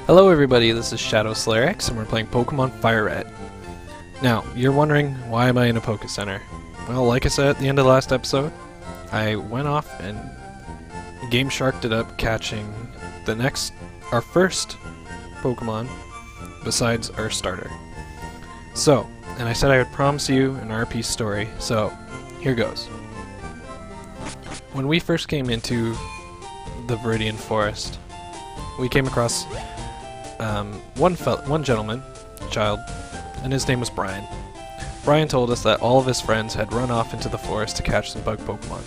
Hello everybody, this is ShadowSlayerX and we're playing Pokemon FireRed. Now, you're wondering, why am I in a Poke Center? Well, like I said at the end of the last episode, I went off and Game Sharked it up catching our first Pokemon besides our starter. So, and I said I would promise you an RP story, so here goes. When we first came into the Viridian forest, we came across one gentleman, child, and his name was Brian. Brian told us that all of his friends had run off into the forest to catch some bug Pokemon.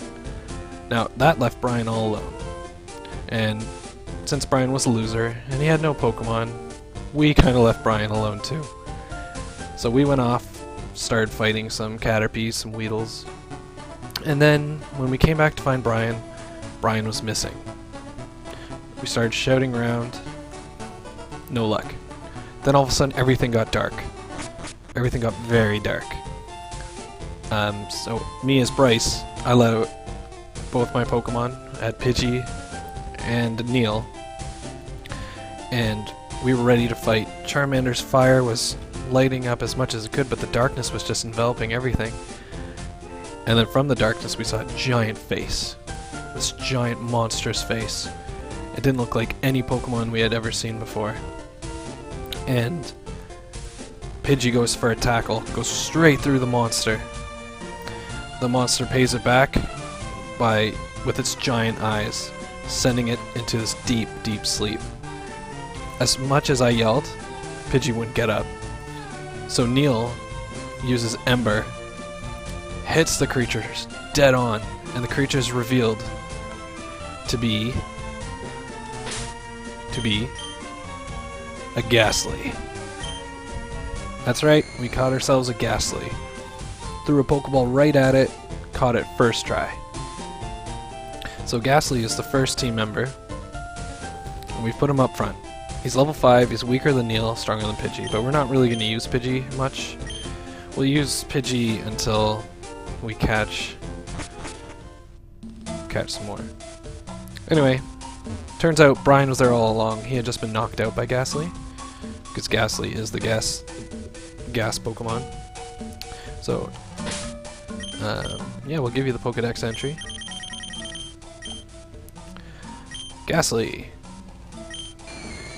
Now, that left Brian all alone. And since Brian was a loser, and he had no Pokemon, we kind of left Brian alone too. So we went off, started fighting some Caterpies, some Weedles, and then when we came back to find Brian, Brian was missing. We started shouting around. No luck. Then all of a sudden everything got dark. Everything got very dark. So me as Bryce, I let out both my Pokemon. I had Pidgey and Neil. And we were ready to fight. Charmander's fire was lighting up as much as it could, but the darkness was just enveloping everything. And then from the darkness we saw a giant face. This giant monstrous face. It didn't look like any Pokemon we had ever seen before. And Pidgey goes for a tackle, goes straight through the monster. The monster pays it back with its giant eyes, sending it into this deep, deep sleep. As much as I yelled, Pidgey wouldn't get up. So Neil uses Ember, hits the creature dead on, and the creature is revealed to be a Ghastly. That's right, we caught ourselves a Ghastly. Threw a Pokeball right at it, caught it first try. So Ghastly is the first team member, and we've put him up front. He's level 5, he's weaker than Neil, stronger than Pidgey, but we're not really going to use Pidgey much. We'll use Pidgey until we catch some more. Anyway, turns out Brian was there all along. He had just been knocked out by Ghastly, because Ghastly is the gas Pokemon. So, yeah, we'll give you the Pokedex entry. Ghastly.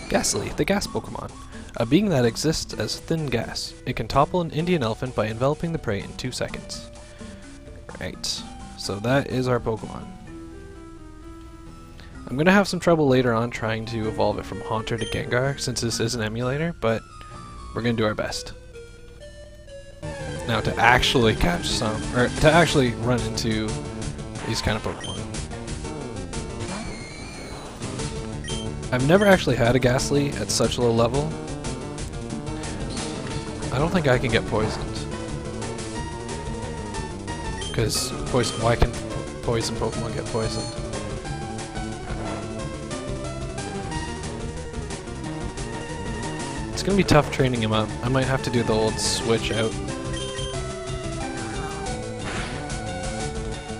Ghastly, the gas Pokemon. A being that exists as thin gas. It can topple an Indian elephant by enveloping the prey in 2 seconds. Right, so that is our Pokemon. I'm going to have some trouble later on trying to evolve it from Haunter to Gengar, since this is an emulator, but we're going to do our best. Now to actually catch some, or to actually run into these kind of Pokemon. I've never actually had a Ghastly at such low level. I don't think I can get poisoned. Because why can poison Pokemon get poisoned? It's gonna be tough training him up. I might have to do the old switch out.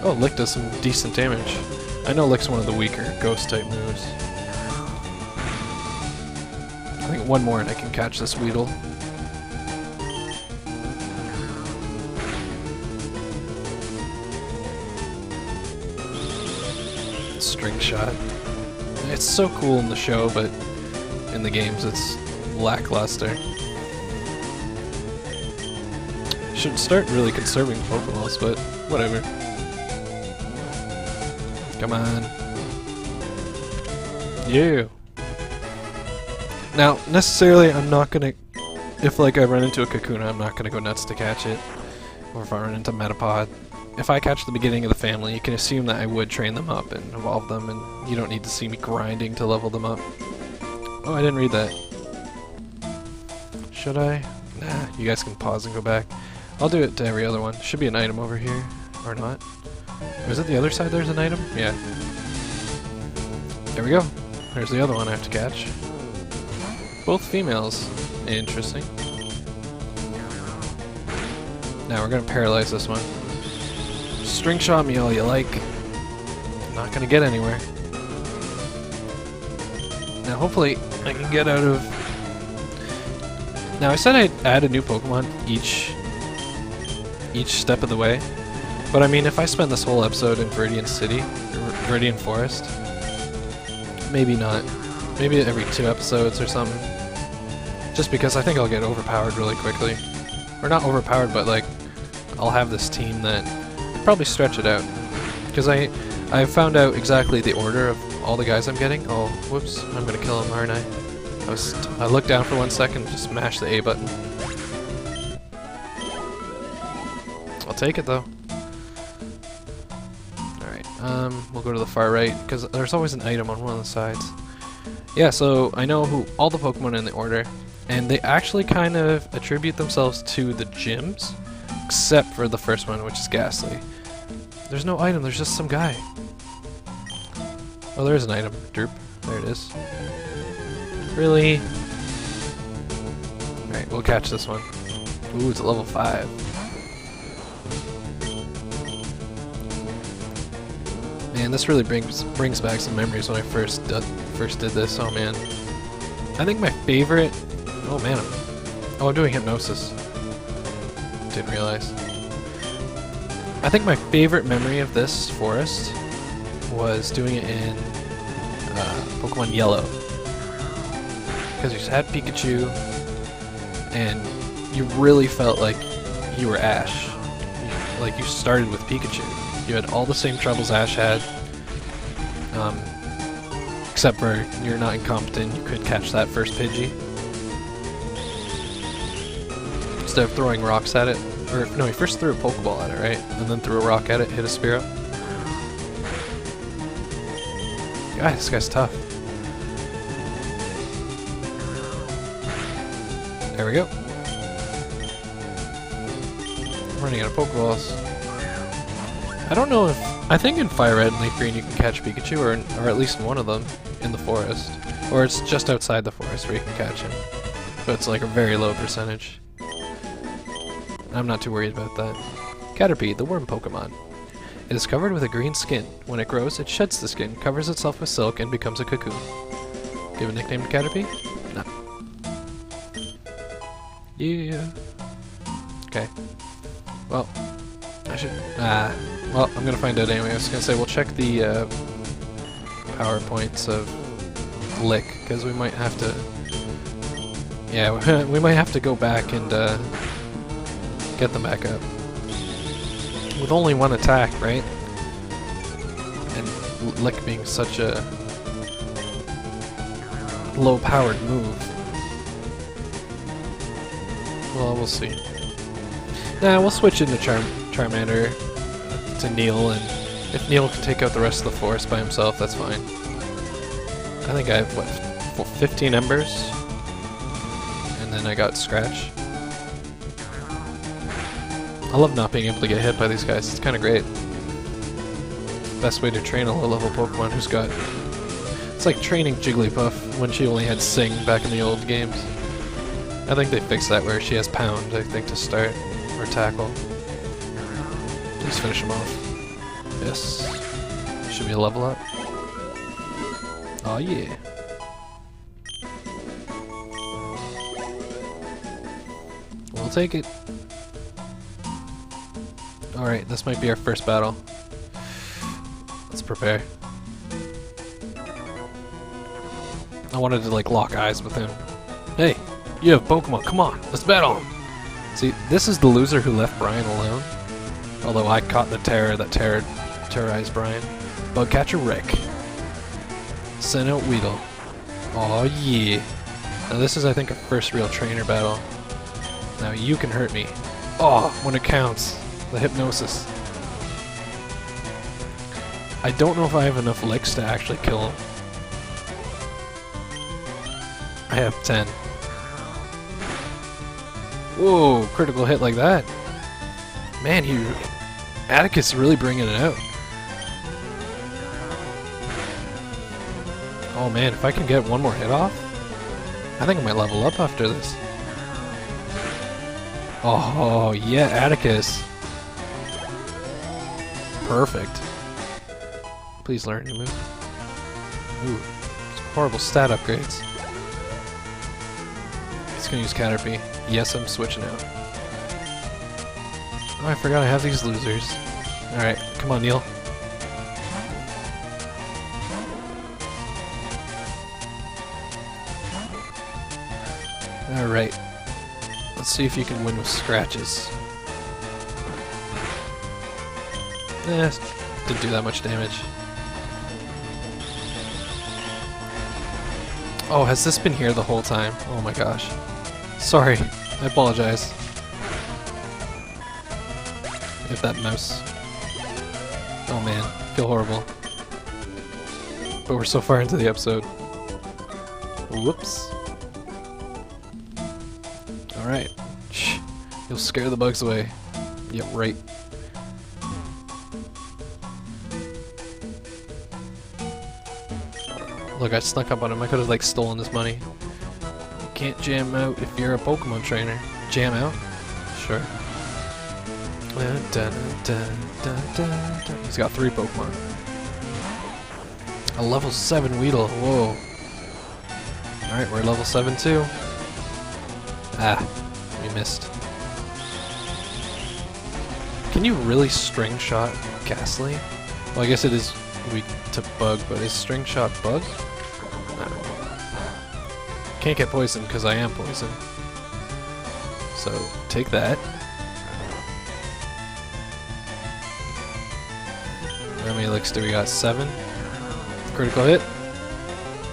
Oh, Lick does some decent damage. I know Lick's one of the weaker ghost type moves. I think one more and I can catch this Weedle. String shot. It's so cool in the show, but in the games it's lackluster. Should start really conserving Pokeballs, but whatever. Come on. Yeah. Now, necessarily, I'm not gonna. If like I run into a Kakuna, I'm not gonna go nuts to catch it. Or if I run into Metapod. If I catch the beginning of the family, you can assume that I would train them up and evolve them, and you don't need to see me grinding to level them up. Oh, I didn't read that. Should I? Nah, you guys can pause and go back. I'll do it to every other one. Should be an item over here. Or not. Or is it the other side there's an item? Yeah. There we go. There's the other one I have to catch. Both females. Interesting. Now we're gonna paralyze this one. String shot me all you like. Not gonna get anywhere. Now hopefully I can get out of... Now, I said I'd add a new Pokemon each step of the way, but I mean, if I spend this whole episode in Viridian City, or Viridian Forest, maybe not. Maybe every 2 episodes or something. Just because I think I'll get overpowered really quickly. Or not overpowered, but like, I'll have this team that I'd probably stretch it out. Because I found out exactly the order of all the guys I'm getting. Oh, whoops, I'm gonna kill him, aren't I? I looked down for 1 second, just mashed the A button. I'll take it though. Alright, we'll go to the far right, because there's always an item on one of the sides. Yeah, so I know who all the Pokemon in the order, and they actually kind of attribute themselves to the gyms, except for the first one, which is Ghastly. There's no item, there's just some guy. Oh, there is an item. Derp. There it is. Really? Alright, we'll catch this one. Ooh, it's a level 5. Man, this really brings back some memories when I first did this. Oh man. I think my favorite... Oh man, I'm doing Hypnosis. Didn't realize. I think my favorite memory of this forest was doing it in Pokemon Yellow. Because you just had Pikachu, and you really felt like you were Ash. Like you started with Pikachu. You had all the same troubles Ash had, except for you're not incompetent, you could catch that first Pidgey. Instead of throwing rocks at it. Or, no, he first threw a Pokeball at it, right? And then threw a rock at it, hit a Spearow. God, this guy's tough. There we go. I'm running out of Pokeballs. I don't know if... I think in FireRed and Leaf Green you can catch Pikachu, or at least one of them, in the forest. Or it's just outside the forest where you can catch him. But it's like a very low percentage. I'm not too worried about that. Caterpie, the worm Pokemon. It is covered with a green skin. When it grows, it sheds the skin, covers itself with silk, and becomes a cocoon. Give a nickname to Caterpie? No. Yeah. Okay. Well, I should... well, I'm gonna find out anyway. I was gonna say, we'll check the PowerPoints of Lick, because we might have to... Yeah, we might have to go back and get them back up. With only one attack, right? And Lick being such a low-powered move. Well, we'll see. Nah, we'll switch into Charmander to Neil, and if Neil can take out the rest of the forest by himself, that's fine. I think I have, what, 15 Embers? And then I got Scratch. I love not being able to get hit by these guys, it's kind of great. Best way to train a low-level Pokemon who's got... It's like training Jigglypuff when she only had Sing back in the old games. I think they fixed that where she has Pound, I think, to start, or Tackle. Just finish him off. Yes. Should be a level up. Oh yeah. We'll take it. Alright, this might be our first battle. Let's prepare. I wanted to like lock eyes with him. Hey, you have Pokemon, come on, let's battle him! See, this is the loser who left Brian alone. Although I caught the terror that terrorized Brian. Bugcatcher Rick. Send out Weedle. Aw yeah. Now this is I think a first real trainer battle. Now you can hurt me. Oh, when it counts. The Hypnosis. I don't know if I have enough licks to actually kill him. I have 10. Whoa, critical hit like that. Man, Atticus is really bringing it out. Oh man, if I can get one more hit off, I think I might level up after this. Oh yeah, Atticus. Perfect. Please learn your move. Ooh, some horrible stat upgrades. Just gonna use Caterpie. Yes, I'm switching out. Oh, I forgot I have these losers. Alright, come on, Neil. Alright. Let's see if you can win with scratches. Didn't do that much damage. Oh, has this been here the whole time? Oh my gosh. Sorry, I apologize. If that mouse... Oh man, I feel horrible. But we're so far into the episode. Whoops. Alright. Shh. You'll scare the bugs away. Yep, right. Look, I snuck up on him. I could have, like, stolen his money. You can't jam out if you're a Pokemon trainer. Jam out? Sure. He's got 3 Pokemon. A level 7 Weedle. Whoa. Alright, we're level 7 too. Ah, we missed. Can you really string shot Ghastly? Well, I guess it is weak to bug, but is string shot bug? No. Can't get poisoned because I am poisoned. So, take that. How many licks do we got? 7? Critical hit?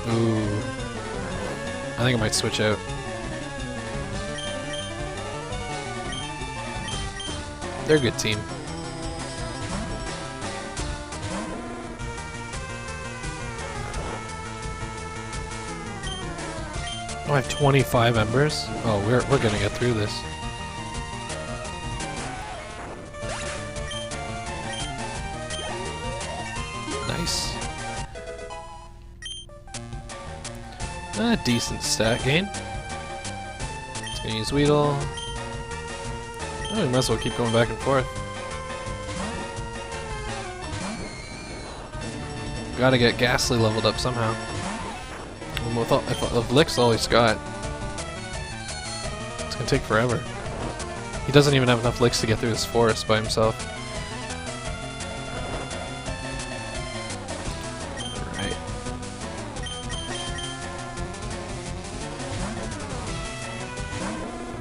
Ooh. I think I might switch out. They're a good team. Oh, I have 25 embers? Oh, we're gonna get through this. Nice. A decent stat gain. Just gonna use Weedle. Oh, we might as well keep going back and forth. Gotta get Ghastly leveled up somehow. And with all, if Lick's all he's got, it's gonna take forever. He doesn't even have enough Licks to get through this forest by himself. Right.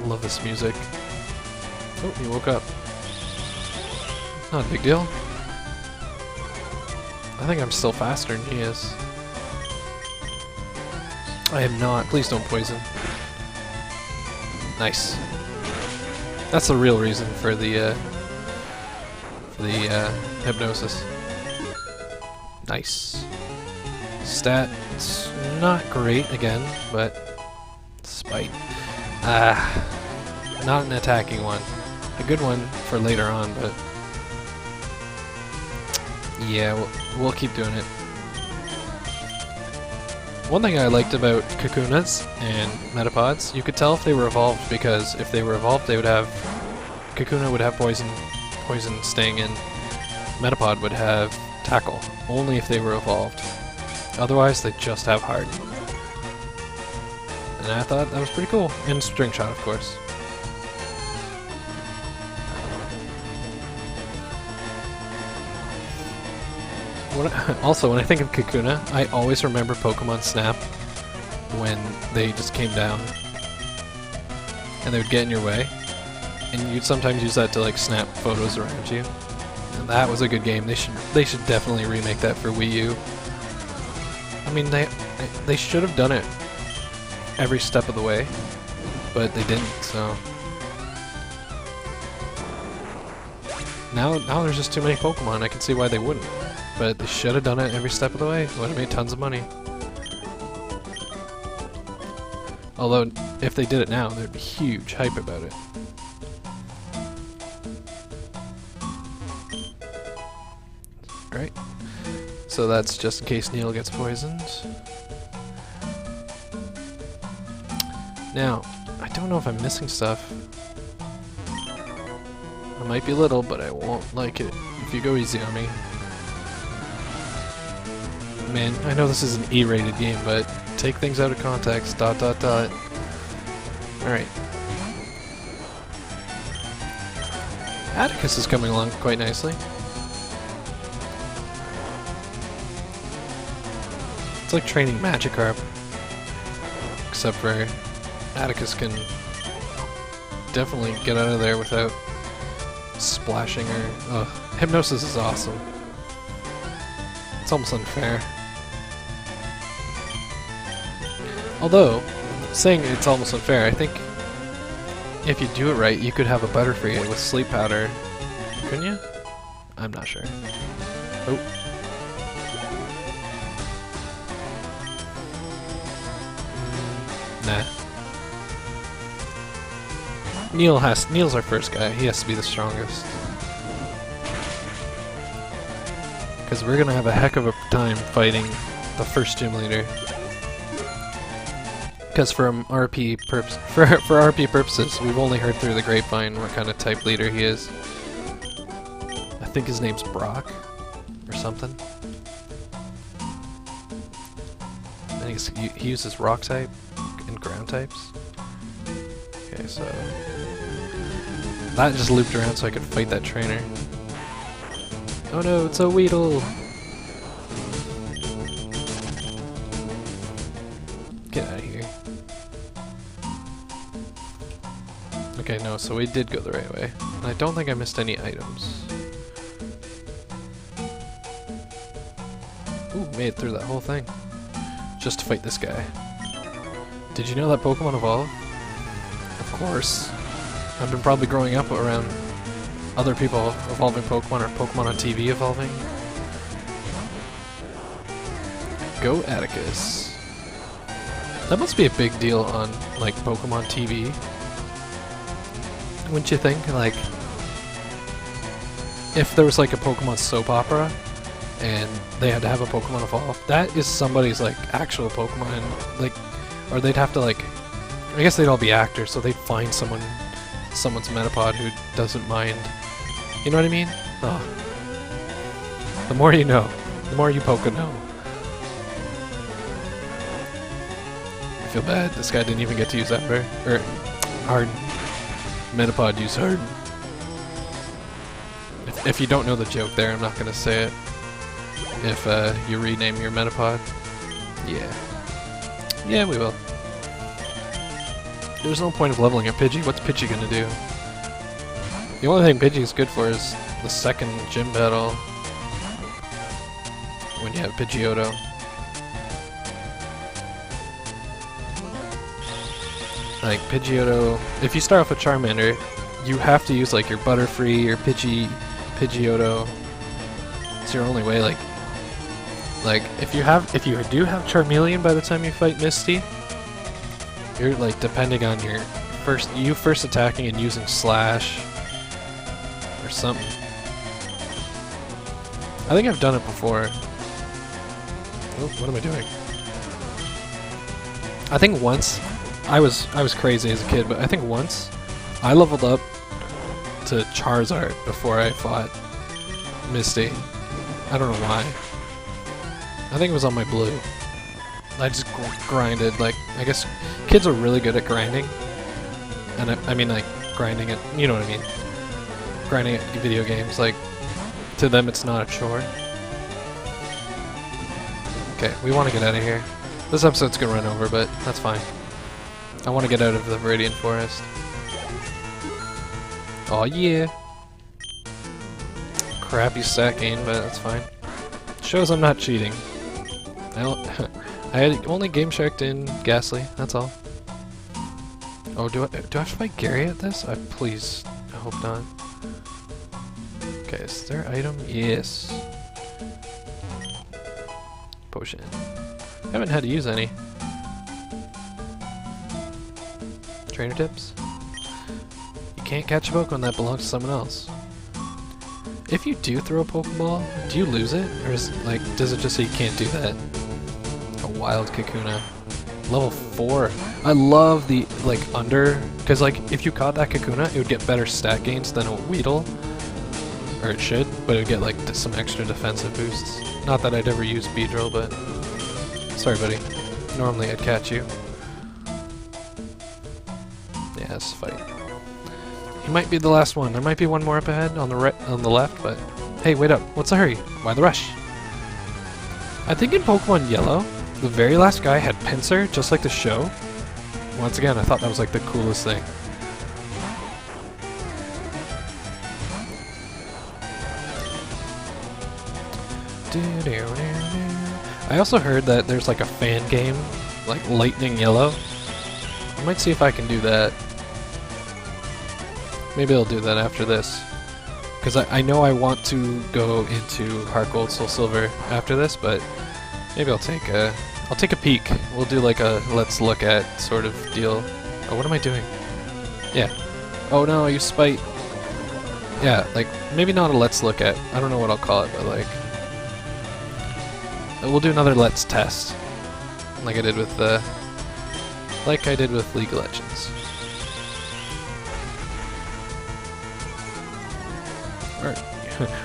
Love this music. Oh, he woke up. Not a big deal. I think I'm still faster than he is. I am not. Please don't poison. Nice. That's the real reason for the hypnosis. Nice. Stats not great again, but spite. Not an attacking one. A good one for later on, but yeah, we'll keep doing it. One thing I liked about Kakunas and Metapods, you could tell if they were evolved, because if they were evolved they would have... Kakuna would have poison staying in. Metapod would have tackle, only if they were evolved. Otherwise they just have harden. And I thought that was pretty cool. And string shot, of course. Also, when I think of Kakuna, I always remember Pokemon Snap when they just came down and they would get in your way, and you'd sometimes use that to like snap photos around you. And that was a good game. They should definitely remake that for Wii U. I mean, they should have done it every step of the way, but they didn't. So now there's just too many Pokemon. I can see why they wouldn't. But they should have done it every step of the way. It would have made tons of money. Although, if they did it now, there'd be huge hype about it. Right. So that's just in case Neil gets poisoned. Now, I don't know if I'm missing stuff. I might be little, but I won't like it if you go easy on me. Man, I know this is an E-rated game, but take things out of context, ... Alright. Atticus is coming along quite nicely. It's like training Magikarp. Except for Atticus can definitely get out of there without splashing or... Ugh. Hypnosis is awesome. It's almost unfair. Although, saying it's almost unfair, I think if you do it right, you could have a Butterfree with Sleep Powder. Couldn't you? I'm not sure. Oh. Nah. Neil's our first guy. He has to be the strongest. Because we're gonna have a heck of a time fighting the first gym leader. Because for RP purposes, we've only heard through the grapevine what kind of type leader he is. I think his name's Brock or something. I think he uses rock type and ground types. Okay, so that just looped around so I could fight that trainer. Oh no, it's a Weedle! Get out of here. Okay, no, so we did go the right way. And I don't think I missed any items. Ooh, made it through that whole thing. Just to fight this guy. Did you know that Pokemon evolve? Of course. I've been probably growing up around other people evolving Pokemon or Pokemon on TV evolving. Go Atticus. That must be a big deal on, like, Pokemon TV. Wouldn't you think? Like, if there was, like, a Pokemon soap opera, and they had to have a Pokemon evolve, that is somebody's, like, actual Pokemon, like, or they'd have to, like, I guess they'd all be actors, so they'd find someone's Metapod who doesn't mind. You know what I mean? Oh. The more you know. The more you Poke know. I feel bad. This guy didn't even get to use Ember. Or Harden. Metapod use Harden. If you don't know the joke there, I'm not gonna say it. If you rename your Metapod. Yeah. Yeah, we will. There's no point of leveling a Pidgey. What's Pidgey gonna do? The only thing Pidgey's good for is the second gym battle. When you have Pidgeotto. Like, Pidgeotto... If you start off with Charmander, you have to use, like, your Butterfree, your Pidgeotto. It's your only way, like... Like, if you do have Charmeleon by the time you fight Misty, you're, like, depending on your first attacking and using Slash or something. I think I've done it before. Oh, what am I doing? I think once I was crazy as a kid, but I think once I leveled up to Charizard before I fought Misty. I don't know why. I think it was on my blue. I just grinded, like, I guess kids are really good at grinding. And I mean, like, grinding it, you know what I mean. Grinding at video games, like, to them it's not a chore. Okay, we want to get out of here. This episode's gonna run over, but that's fine. I want to get out of the Viridian Forest. Aw, yeah! Crappy stat gain, but that's fine. Shows I'm not cheating. I had only game checked in Ghastly, that's all. Oh, do I have to fight Gary at this? Please, I hope not. Okay, is there an item? Yes. Potion. I haven't had to use any. Trainer tips? You can't catch a Pokemon that belongs to someone else. If you do throw a Pokeball, do you lose it? Or is it, like, does it just say you can't do that? A wild Kakuna. Level 4. I love the, like, under... Because, like, if you caught that Kakuna, it would get better stat gains than a Weedle. Or it should, but it would get, like, some extra defensive boosts. Not that I'd ever use Beedrill, but... Sorry, buddy. Normally I'd catch you. Yeah, let's fight. He might be the last one. There might be one more up ahead on the on the left, but hey, wait up. What's the hurry? Why the rush? I think in Pokemon Yellow, the very last guy had Pinsir, just like the show. Once again, I thought that was like the coolest thing. I also heard that there's like a fan game, like Lightning Yellow. I might see if I can do that. Maybe I'll do that after this. Because I know I want to go into Heart Gold, Soul Silver after this, but maybe I'll take a peek. We'll do like a let's look at sort of deal. Oh, what am I doing? Yeah. Oh no, I used Spite. Yeah, like maybe not a let's look at. I don't know what I'll call it, but like we'll do another let's test, like I did with League of Legends. Or,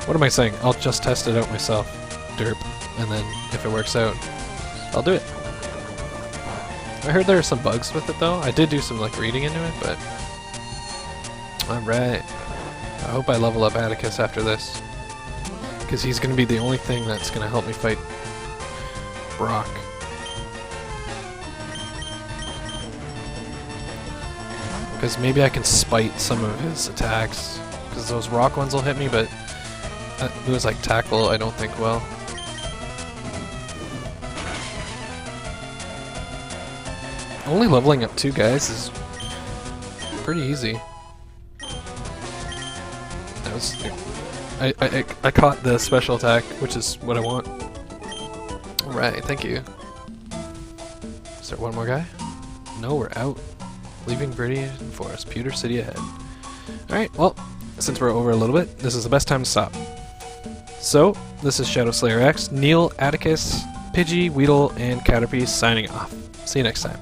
what am I saying? I'll just test it out myself, derp, and then if it works out, I'll do it. I heard there are some bugs with it though. I did do some like reading into it, but alright. I hope I level up Atticus after this, because he's going to be the only thing that's going to help me fight Brock. Because maybe I can spite some of his attacks, because those rock ones will hit me, but moves like Tackle I don't think will. Only leveling up 2 guys is pretty easy. That was I caught the special attack, which is what I want. Alright, thank you. Is there one more guy? No, we're out. Leaving Viridian Forest, Pewter City ahead. Alright, well, since we're over a little bit, this is the best time to stop. So, this is ShadowSlayerX, Neil, Atticus, Pidgey, Weedle, and Caterpie signing off. See you next time.